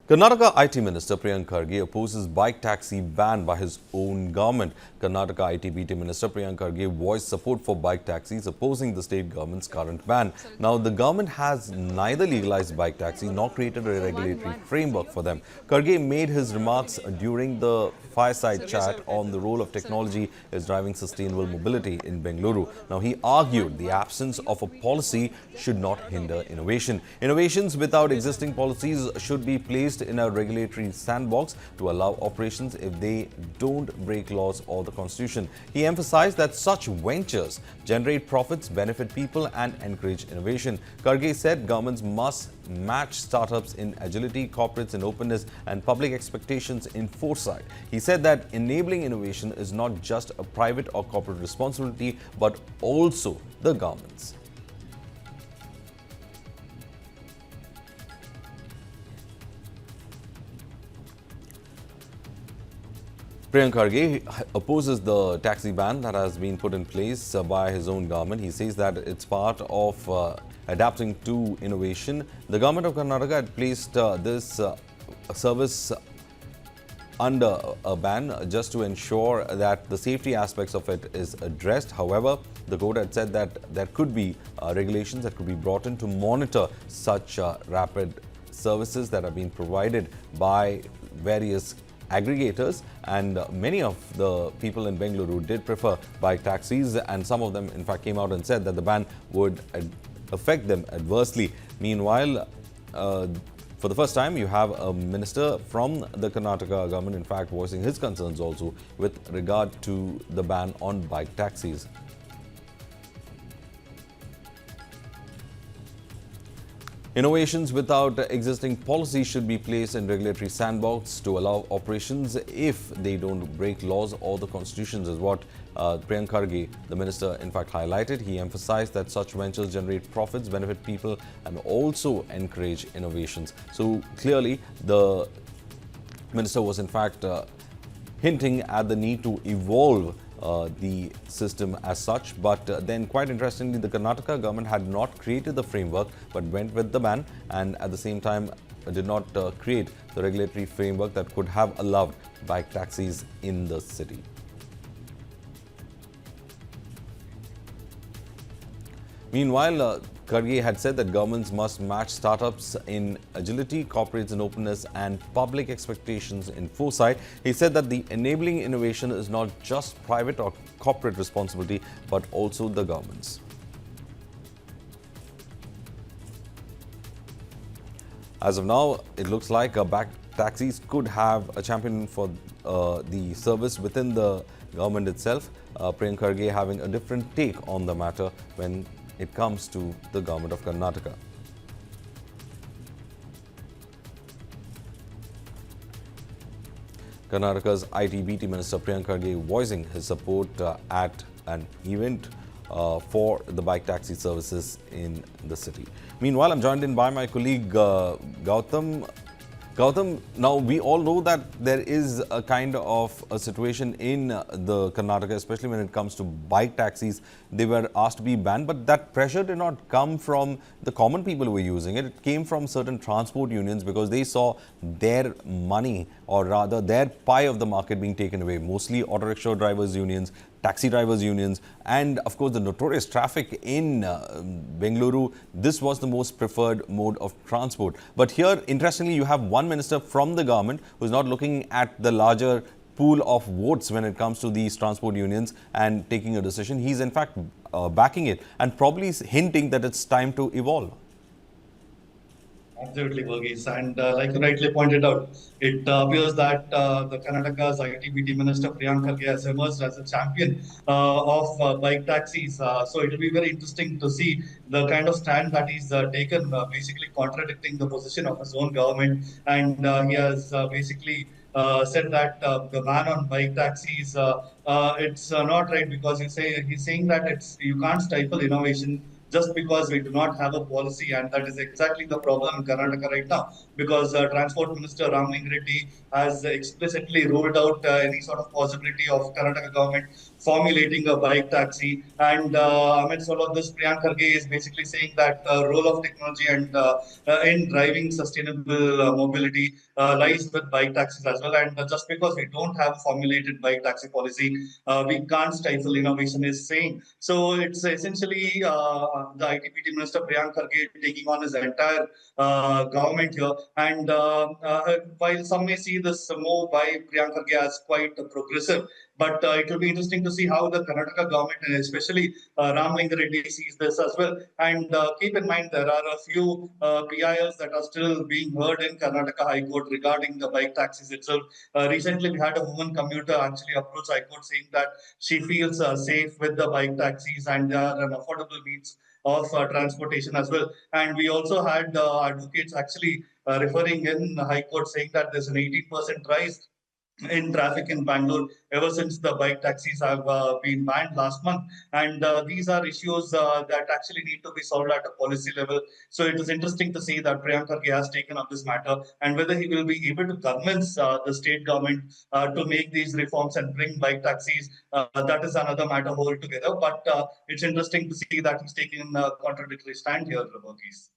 Karnataka IT Minister Priyank Kharge opposes bike taxi ban by his own government. Karnataka IT-BT Minister Priyank Kharge voiced support for bike taxis, opposing the state government's current ban. Now, the government has neither legalized bike taxis nor created a regulatory framework for them. Kharge made his remarks during the fireside chat on the role of technology is driving sustainable mobility in Bengaluru. Now, he argued the absence of a policy should not hinder innovation. Innovations without existing policies should be placed in a regulatory sandbox to allow operations if they don't break laws or the constitution. He emphasized that such ventures generate profits, benefit people and encourage innovation. Kharge said governments must match startups in agility, corporates in openness and public expectations in foresight. He said that enabling innovation is not just a private or corporate responsibility but also the government's. Priyank Kharge opposes the taxi ban that has been put in place by his own government. He says that it's part of adapting to innovation. The government of Karnataka had placed this service under a ban just to ensure that the safety aspects of it is addressed. However, the court had said that there could be regulations that could be brought in to monitor such rapid services that are being provided by various aggregators, and many of the people in Bengaluru did prefer bike taxis, and some of them in fact came out and said that the ban would affect them adversely. Meanwhile, for the first time, you have a minister from the Karnataka government in fact voicing his concerns also with regard to the ban on bike taxis. Innovations without existing policy should be placed in regulatory sandbox to allow operations if they don't break laws or the constitutions, is what Priyank Kharge, the minister, in fact highlighted. He emphasized that such ventures generate profits, benefit people and also encourage innovations. So clearly, the minister was in fact hinting at the need to evolve the system as such. But then quite interestingly, the Karnataka government had not created the framework but went with the ban, and at the same time did not create the regulatory framework that could have allowed bike taxis in the city. Meanwhile, Kharge had said that governments must match startups in agility, corporates in openness and public expectations in foresight. He said that the enabling innovation is not just private or corporate responsibility but also the government's. As of now, it looks like bike taxis could have a champion for the service within the government itself. Priyank Kharge having a different take on the matter when it comes to the government of Karnataka. Karnataka's IT-BT Minister Priyank Kharge voicing his support at an event for the bike taxi services in the city. Meanwhile, I'm joined in by my colleague Gautam. Gautam, now we all know that there is a kind of a situation in the Karnataka, especially when it comes to bike taxis. They were asked to be banned, but that pressure did not come from the common people who were using it. It came from certain transport unions because they saw their money, or rather their pie of the market, being taken away. Mostly auto rickshaw drivers unions, taxi drivers unions, and of course the notorious traffic in Bengaluru. This was the most preferred mode of transport. But here, interestingly, you have one minister from the government who is not looking at the larger pool of votes when it comes to these transport unions and taking a decision. He's in fact backing it and probably hinting that it's time to evolve. Absolutely, Verghese. And like you rightly pointed out, it appears that the Karnataka's IT-BT Minister Priyank Kharge has emerged as a champion of bike taxis. So it will be very interesting to see the kind of stand that he's taken, basically contradicting the position of his own government. And he has basically said that the ban on bike taxis, it's not right, because he's saying that you can't stifle innovation just because we do not have a policy, and that is exactly the problem in Karnataka right now. because Transport Minister Ramling Reddy has explicitly ruled out any sort of possibility of Karnataka government formulating a bike taxi. And amidst all of this, Priyank Kharge is basically saying that role of technology and in driving sustainable mobility lies with bike taxis as well. And just because we don't have a formulated bike taxi policy, we can't stifle innovation, is saying. So it's essentially the ITPT Minister Priyank Kharge taking on his entire government here. And while some may see this move by Priyank Kharge as quite progressive, but it will be interesting to see how the Karnataka government, and especially Ramlinga Reddy, sees this as well. And keep in mind, there are a few PILs that are still being heard in Karnataka High Court regarding the bike taxis itself. Recently, we had a woman commuter actually approach High Court saying that she feels safe with the bike taxis and they are an affordable means of transportation as well. And we also had advocates actually referring in High Court saying that there's an 18% rise in traffic in Bangalore ever since the bike taxis have been banned last month. And these are issues that actually need to be solved at a policy level. So it is interesting to see that Priyank Kharge has taken up this matter, and whether he will be able to convince the state government to make these reforms and bring bike taxis, that is another matter altogether. But it's interesting to see that he's taking a contradictory stand here, Verghese.